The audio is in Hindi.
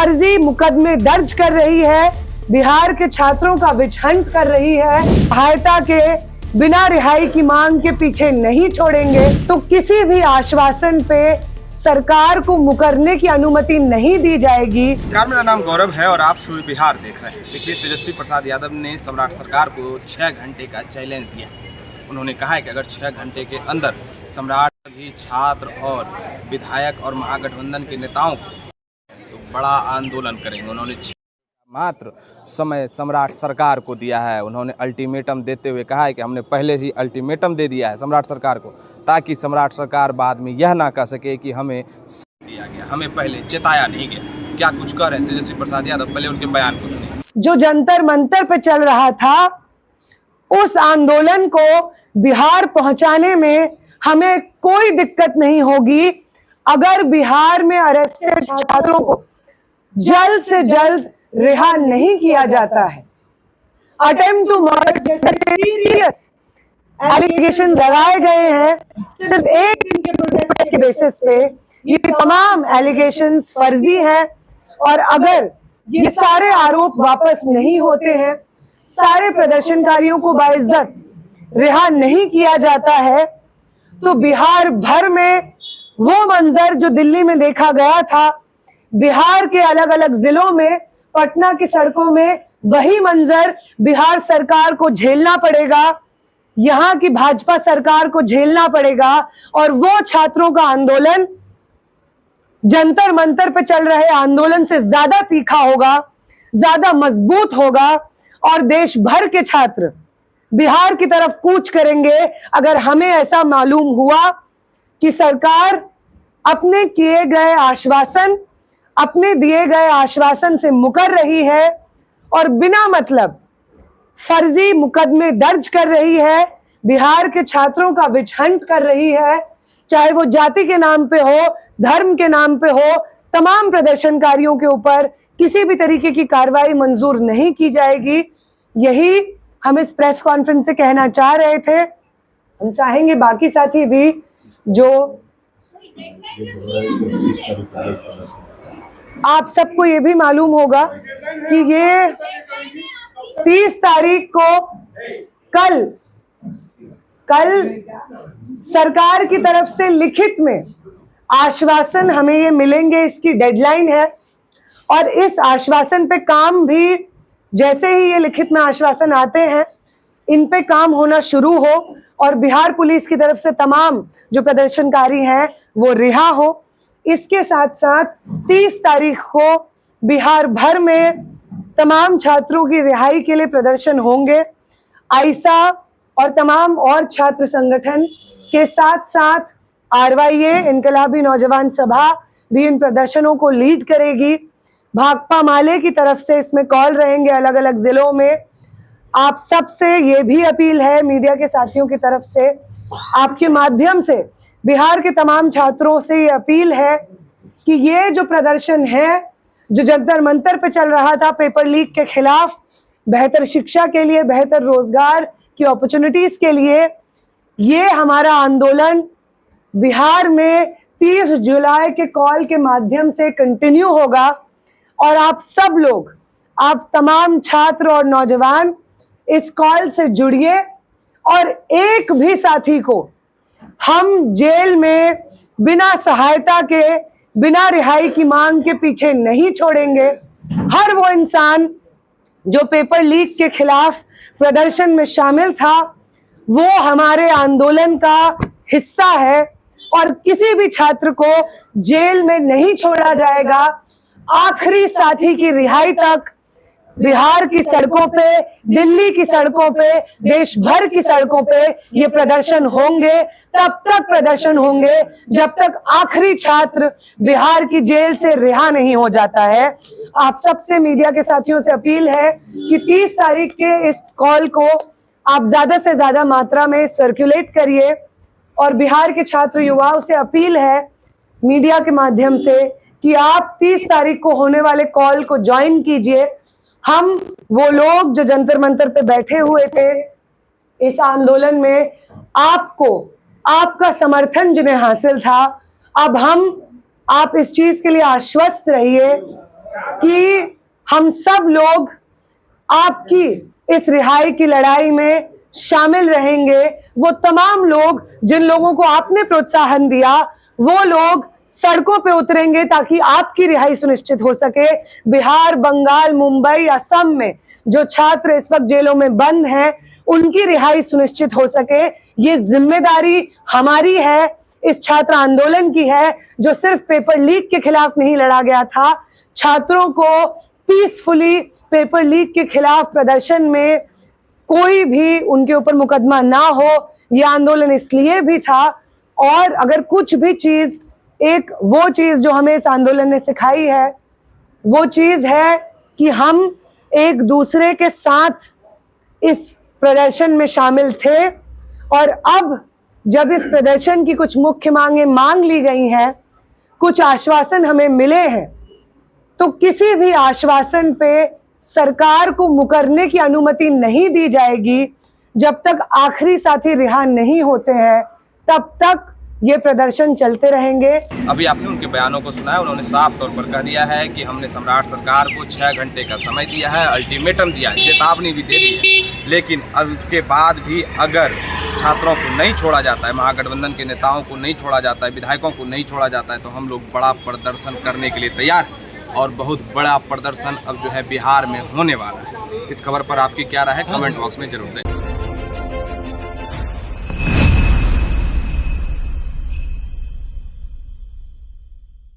फर्जी मुकदमे दर्ज कर रही है, बिहार के छात्रों का विच हंट कर रही है, सहायता के बिना रिहाई की मांग के पीछे नहीं छोड़ेंगे, तो किसी भी आश्वासन पे सरकार को मुकरने की अनुमति नहीं दी जाएगी। मेरा नाम गौरव है और आप शुभ बिहार देख रहे हैं। देखिए, तेजस्वी प्रसाद यादव ने सम्राट सरकार को 6 घंटे का चैलेंज दिया। उन्होंने कहा है कि अगर 6 घंटे के अंदर सम्राट भी छात्र और विधायक और महागठबंधन के नेताओं को तो बड़ा आंदोलन करेंगे। उन्होंने मात्र समय सम्राट सरकार को दिया है। उन्होंने अल्टीमेटम देते हुए कहा है कि हमने पहले ही अल्टीमेटम दे दिया है सम्राट सरकार को, ताकि सम्राट सरकार बाद में यह ना कह सके कि हमें दिया गया, हमें पहले चेताया नहीं गया। क्या कुछ कह रहे हैं तेजस्वी प्रसाद यादव, पहले उनके बयान को सुनिए। जो जंतर मंतर पे चल रहा था, उस आंदोलन को बिहार पहुंचाने में हमें कोई दिक्कत नहीं होगी अगर बिहार में अरेस्टेड छात्रों को जल्द से जल्द रिहा नहीं किया जाता है। अटेम्प्ट टू मर्डर जैसे सीरियस एलिगेशन लगाए गए हैं, सिर्फ एक दिन के प्रोटेस्ट के बेसिस पे ये तमाम एलिगेशंस फर्जी हैं। और अगर ये सारे आरोप वापस नहीं होते हैं, सारे प्रदर्शनकारियों को बाइज्जत रिहा नहीं किया जाता है, तो बिहार भर में वो मंजर जो दिल्ली में देखा गया था, बिहार के अलग अलग जिलों में, पटना की सड़कों में वही मंजर बिहार सरकार को झेलना पड़ेगा, यहाँ की भाजपा सरकार को झेलना पड़ेगा। और वो छात्रों का आंदोलन जंतर मंतर पे चल रहे आंदोलन से ज्यादा तीखा होगा, ज्यादा मजबूत होगा, और देश भर के छात्र बिहार की तरफ कूच करेंगे अगर हमें ऐसा मालूम हुआ कि सरकार अपने किए गए आश्वासन, अपने दिए गए आश्वासन से मुकर रही है और बिना मतलब फर्जी मुकदमे दर्ज कर रही है, बिहार के छात्रों का विच हंट कर रही है, चाहे वो जाति के नाम पे हो, धर्म के नाम पे हो। तमाम प्रदर्शनकारियों के ऊपर किसी भी तरीके की कार्रवाई मंजूर नहीं की जाएगी। यही हम इस प्रेस कॉन्फ्रेंस से कहना चाह रहे थे। हम चाहेंगे बाकी साथी भी जो आप सबको ये भी मालूम होगा कि ये 30 तारीख को कल सरकार की तरफ से लिखित में आश्वासन हमें ये मिलेंगे, इसकी डेडलाइन है। और इस आश्वासन पे काम भी जैसे ही ये लिखित में आश्वासन आते हैं, इन पे काम होना शुरू हो और बिहार पुलिस की तरफ से तमाम जो प्रदर्शनकारी हैं वो रिहा हो। इसके साथ साथ 30 तारीख को बिहार भर में तमाम छात्रों की रिहाई के लिए प्रदर्शन होंगे। आइसा और तमाम और छात्र संगठन के साथ साथ आरवाईए इनकलाबी नौजवान सभा भी इन प्रदर्शनों को लीड करेगी। भाकपा माले की तरफ से इसमें कॉल रहेंगे अलग अलग जिलों में। आप सबसे ये भी अपील है, मीडिया के साथियों की तरफ से, आपके माध्यम से बिहार के तमाम छात्रों से ये अपील है कि ये जो प्रदर्शन है, जो जंतर मंतर पे चल रहा था पेपर लीक के खिलाफ, बेहतर शिक्षा के लिए, बेहतर रोजगार की अपॉर्चुनिटीज के लिए, ये हमारा आंदोलन बिहार में 30 जुलाई के कॉल के माध्यम से कंटिन्यू होगा। और आप सब लोग, आप तमाम छात्र और नौजवान इस कॉल से जुड़िए और एक भी साथी को हम जेल में बिना सहायता के, बिना रिहाई की मांग के पीछे नहीं छोड़ेंगे। हर वो इंसान जो पेपर लीक के खिलाफ प्रदर्शन में शामिल था, वो हमारे आंदोलन का हिस्सा है और किसी भी छात्र को जेल में नहीं छोड़ा जाएगा। आखिरी साथी की रिहाई तक बिहार की सड़कों पे, दिल्ली की सड़कों पे, देश भर की सड़कों पे ये प्रदर्शन होंगे। तब तक प्रदर्शन होंगे जब तक आखिरी छात्र बिहार की जेल से रिहा नहीं हो जाता है। आप सबसे, मीडिया के साथियों से अपील है कि 30 तारीख के इस कॉल को आप ज्यादा से ज्यादा मात्रा में सर्कुलेट करिए। और बिहार के छात्र युवाओं से अपील है मीडिया के माध्यम से कि आप 30 तारीख को होने वाले कॉल को ज्वाइन कीजिए। हम वो लोग जो जंतर मंतर पे बैठे हुए थे इस आंदोलन में, आपको, आपका समर्थन जिन्हें हासिल था, अब आप इस चीज के लिए आश्वस्त रहिए कि हम सब लोग आपकी इस रिहाई की लड़ाई में शामिल रहेंगे। वो तमाम लोग जिन लोगों को आपने प्रोत्साहन दिया, वो लोग सड़कों पे उतरेंगे ताकि आपकी रिहाई सुनिश्चित हो सके। बिहार, बंगाल, मुंबई, असम में जो छात्र इस वक्त जेलों में बंद हैं, उनकी रिहाई सुनिश्चित हो सके। ये जिम्मेदारी हमारी है, इस छात्र आंदोलन की है, जो सिर्फ पेपर लीक के खिलाफ नहीं लड़ा गया था। छात्रों को पीसफुली पेपर लीक के खिलाफ प्रदर्शन में कोई भी उनके ऊपर मुकदमा ना हो, यह आंदोलन इसलिए भी था। और अगर कुछ भी चीज, एक वो चीज जो हमें इस आंदोलन ने सिखाई है, वो चीज है कि हम एक दूसरे के साथ इस प्रदर्शन में शामिल थे। और अब जब इस प्रदर्शन की कुछ मुख्य मांगें मांग ली गई हैं, कुछ आश्वासन हमें मिले हैं, तो किसी भी आश्वासन पे सरकार को मुकरने की अनुमति नहीं दी जाएगी। जब तक आखिरी साथी रिहा नहीं होते हैं, तब तक ये प्रदर्शन चलते रहेंगे। अभी आपने उनके बयानों को सुना है, उन्होंने साफ तौर पर कह दिया है कि हमने सम्राट सरकार को 6 घंटे का समय दिया है, अल्टीमेटम दिया है, चेतावनी भी दे दी है। लेकिन अब उसके बाद भी अगर छात्रों को नहीं छोड़ा जाता है, महागठबंधन के नेताओं को नहीं छोड़ा जाता है, विधायकों को नहीं छोड़ा जाता है, तो हम लोग बड़ा प्रदर्शन करने के लिए तैयार हैं। और बहुत बड़ा प्रदर्शन अब जो है बिहार में होने वाला है। इस खबर पर आपकी क्या राय है, कमेंट बॉक्स में जरूर दें।